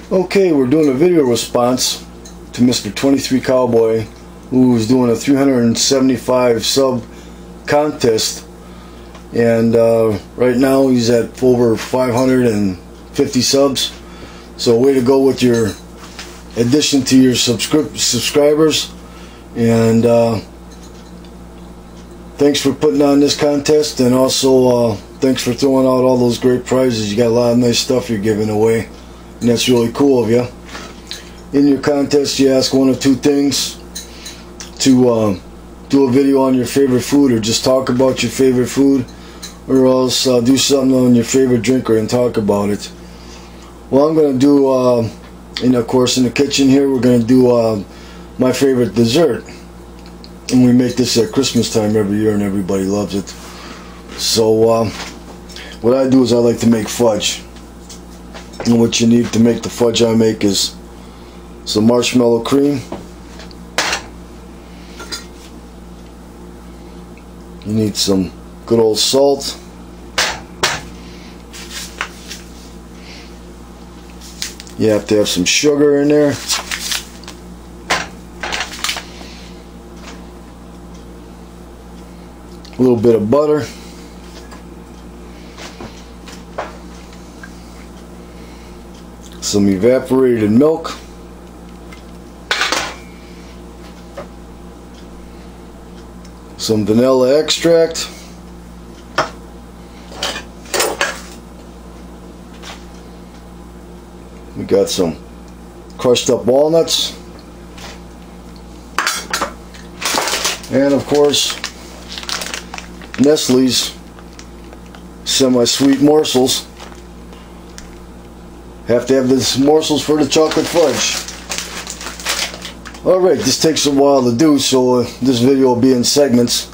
Okay, we're doing a video response to Mr. 23 Cowboy, who's doing a 375 sub contest, and right now he's at over 550 subs. So way to go with your addition to your subscribers, and thanks for putting on this contest, and also thanks for throwing out all those great prizes. You got a lot of nice stuff you're giving away, and that's really cool of you. In your contest, you ask one of two things: to do a video on your favorite food, or just talk about your favorite food, or else do something on your favorite drinker and talk about it. Well, I'm going to do, and of course in the kitchen here, we're going to do my favorite dessert. And we make this at Christmas time every year, and everybody loves it. So what I do is I like to make fudge. And what you need to make the fudge I make is some marshmallow cream. You need some good old salt. You have to have some sugar in there. A little bit of butter. Some evaporated milk. Some vanilla extract. We got some crushed up walnuts. And of course, Nestle's semi-sweet morsels. Have to have the morsels for the chocolate fudge. Alright, this takes a while to do, so this video will be in segments,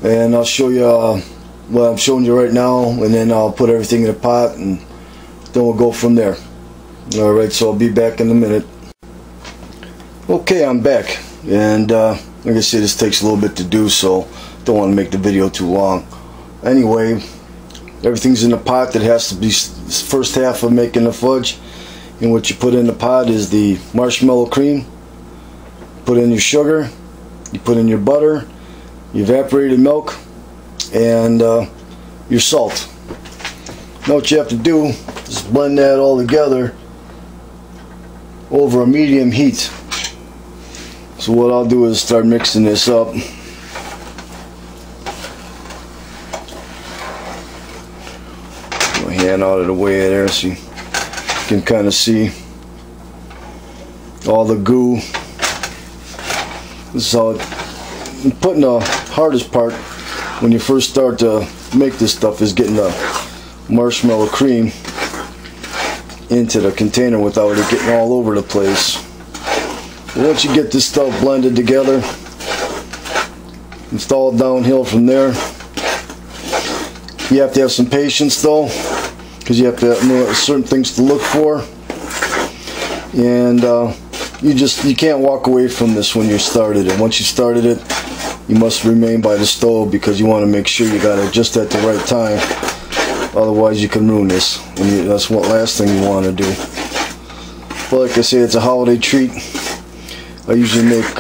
and I'll show you what I'm showing you right now, and then I'll put everything in a pot, and then we'll go from there. Alright, so I'll be back in a minute. Okay, I'm back, and like I said, this takes a little bit to do, so don't want to make the video too long. Anyway, everything's in the pot. That has to be the first half of making the fudge, and what you put in the pot is the marshmallow cream. Put in your sugar, you put in your butter, your evaporated milk, and your salt. Now what you have to do is blend that all together over a medium heat. So what I'll do is start mixing this up. My hand out of the way there so you can kind of see all the goo. This is how putting the hardest part when you first start to make this stuff is getting the marshmallow cream into the container without it getting all over the place. But once you get this stuff blended together, it's all downhill from there. You have to have some patience though, because you have to know certain things to look for, and you can't walk away from this when you started it. Once you started it, you must remain by the stove, because you want to make sure you got it just at the right time. Otherwise you can ruin this, and that's what last thing you want to do. But like I say, it's a holiday treat. I usually make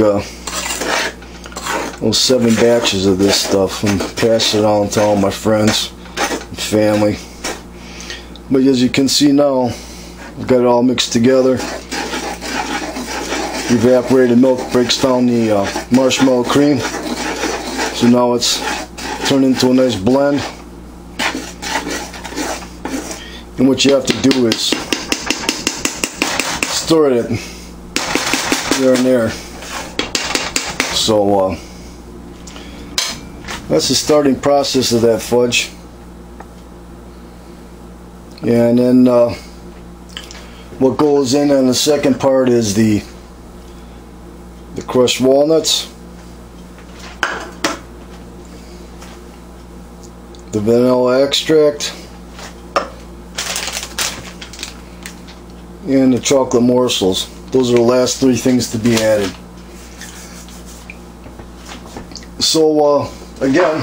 7 batches of this stuff and pass it on to all my friends and family. But as you can see now, I've got it all mixed together. Evaporated milk breaks down the marshmallow cream, so now it's turned into a nice blend. And what you have to do is stir it here and there. So that's the starting process of that fudge. And then what goes in on the second part is the crushed walnuts, the vanilla extract, and the chocolate morsels. Those are the last 3 things to be added. So again,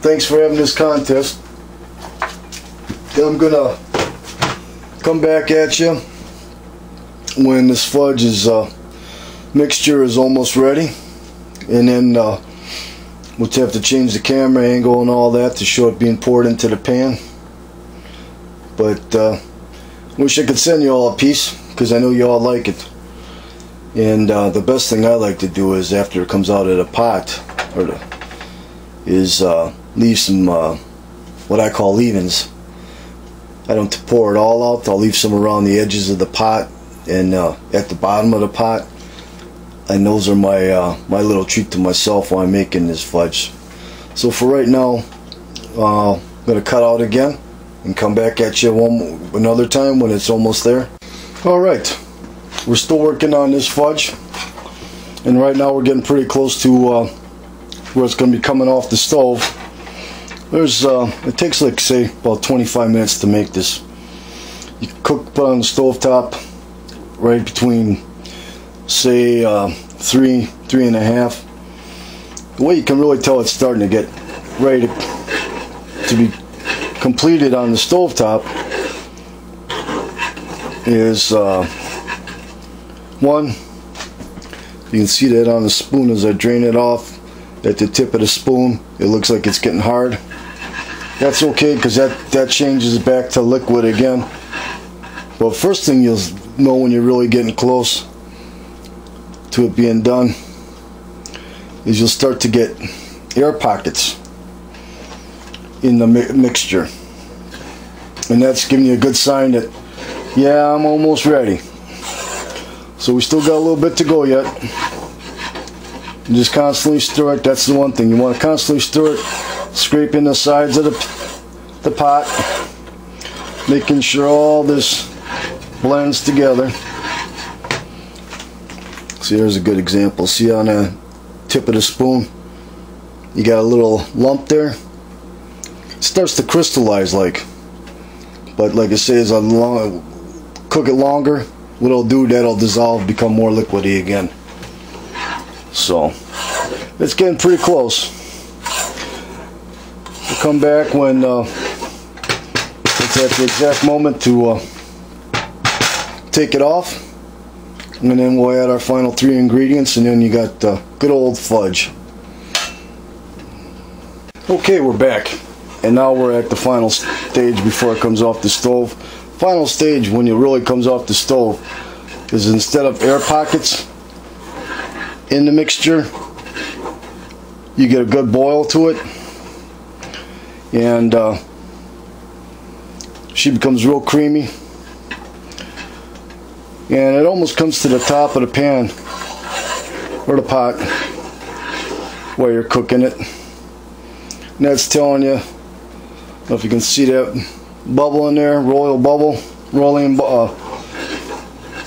thanks for having this contest. I'm gonna come back at you when this fudge is mixture is almost ready, and then we'll have to change the camera angle and all that to show it being poured into the pan. But wish I could send you all a piece, because I know you all like it. And the best thing I like to do is, after it comes out of the pot, leave some what I call leavings. I don't pour it all out. I'll leave some around the edges of the pot and at the bottom of the pot. And those are my my little treat to myself while I'm making this fudge. So for right now, I'm going to cut out again and come back at you another time when it's almost there. Alright, we're still working on this fudge, and right now we're getting pretty close to where it's going to be coming off the stove. It takes, like, say, about 25 minutes to make this. You put on the stove top right between, say, 3.5. The way you can really tell it's starting to get ready to be completed on the stove top is one, you can see that on the spoon as I drain it off. At the tip of the spoon, it looks like it's getting hard. That's okay, because that changes back to liquid again. But first thing you'll know when you're really getting close to it being done is you'll start to get air pockets in the mixture, and that's giving you a good sign that, yeah, I'm almost ready. So we still got a little bit to go yet. And just constantly stir it. That's the one thing, you want to constantly stir it, scraping the sides of the pot, making sure all this blends together. See, here's a good example. See, on the tip of the spoon, you got a little lump there. It starts to crystallize, but like I say, as I cook it longer, what it'll do, that'll dissolve, become more liquidy again. So it's getting pretty close. We'll come back when it's at the exact moment to take it off, and then we'll add our final 3 ingredients, and then you got good old fudge. Okay, we're back, and now we're at the final stage before it comes off the stove. Final stage when it really comes off the stove is, instead of air pockets in the mixture, you get a good boil to it, and she becomes real creamy, and it almost comes to the top of the pan or the pot while you're cooking it. And that's telling you, I don't know if you can see that bubble in there, rolling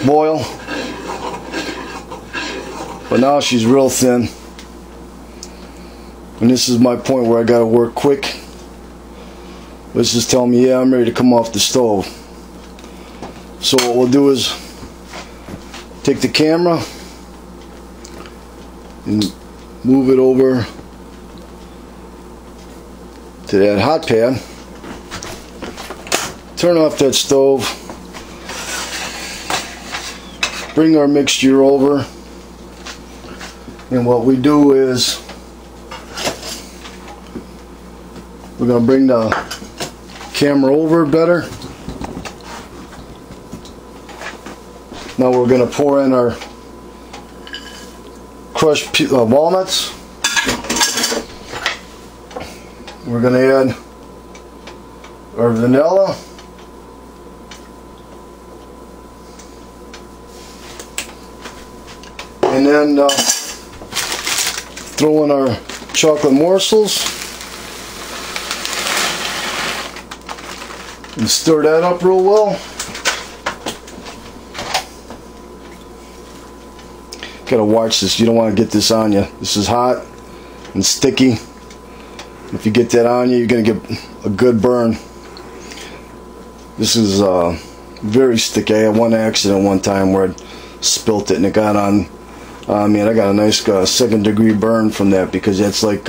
boil. But now she's real thin, and this is my point where I gotta work quick. This is telling me, yeah, I'm ready to come off the stove. So what we'll do is take the camera and move it over to that hot pad, turn off that stove, bring our mixture over, and what we do is we're going to bring the camera over better. Now we're going to pour in our crushed walnuts. We're going to add our vanilla, and then throw in our chocolate morsels and stir that up real well. Gotta watch this, you don't want to get this on you. This is hot and sticky. If you get that on you, you're gonna get a good burn. This is very sticky. I had one accident one time where I spilt it and it got on me, and I got a nice 2nd-degree burn from that, because that's like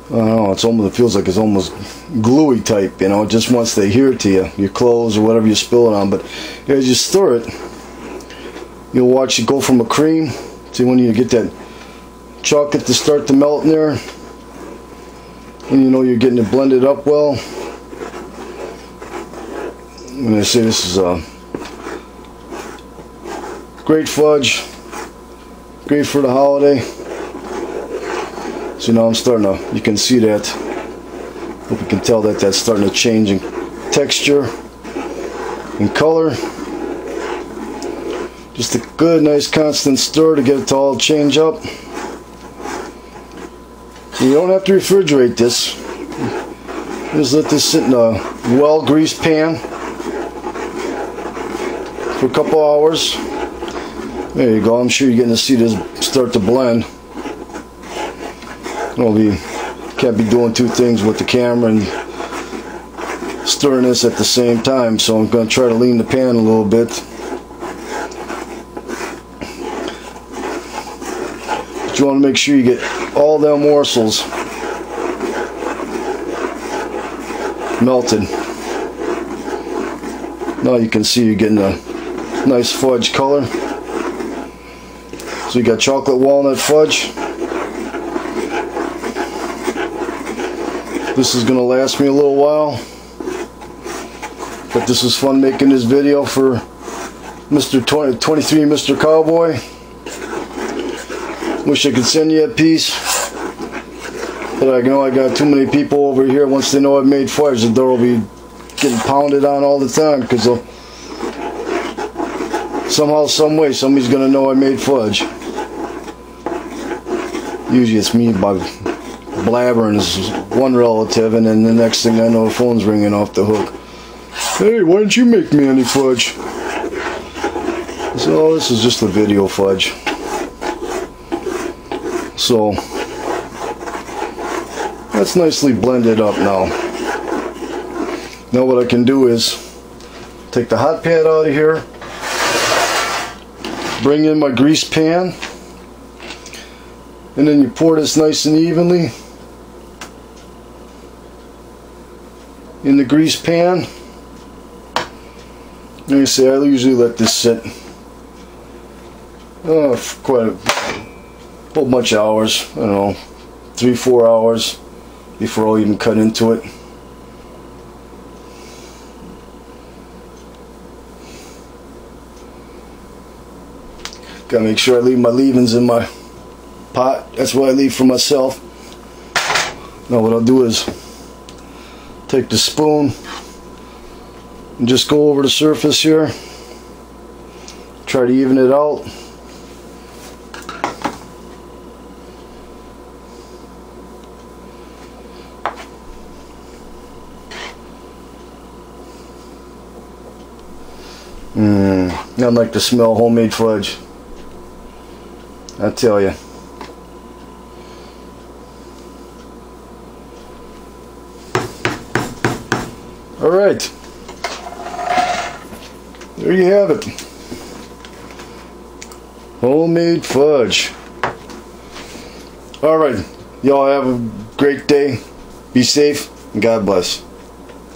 I don't know, it feels like it's almost gluey type, you know. It just wants to adhere to your clothes or whatever you spill it on. But as you stir it, you'll watch it go from a cream. See, when you get that chocolate to start to melt in there, and you know you're getting it blended up well. And I say this is a great fudge, great for the holiday. So now I'm starting to, you can see that, hope you can tell that that's starting to change in texture and color. Just a good, nice, constant stir to get it to all change up. You don't have to refrigerate this. Just let this sit in a well-greased pan for a couple hours. There you go. I'm sure you're getting to see this start to blend. Can't be doing two things with the camera and stirring this at the same time, so I'm going to try to lean the pan a little bit. But you want to make sure you get all them morsels melted. Now you can see you're getting a nice fudge color. So you got chocolate walnut fudge. This is going to last me a little while, but this was fun making this video for 23 Mr. Cowboy. Wish I could send you a piece, but I know I got too many people over here. Once they know I've made fudge, the door will be getting pounded on all the time, because somehow, some way, somebody's going to know I made fudge. Usually it's me by blabbering is one relative, and then the next thing I know the phone's ringing off the hook. Hey, why didn't you make me any fudge? So this is just a video fudge. So that's nicely blended up now. Now what I can do is take the hot pad out of here, bring in my grease pan, and then you pour this nice and evenly in the grease pan. Like I say, I usually let this sit for quite a whole bunch of hours. I don't know, 3-4 hours before I'll even cut into it. Gotta make sure I leave my leavings in my pot. That's what I leave for myself. Now what I'll do is take the spoon and just go over the surface here. Try to even it out. I'd like to smell homemade fudge, I tell you. Alright, there you have it. Homemade fudge. Alright, y'all have a great day. Be safe and God bless.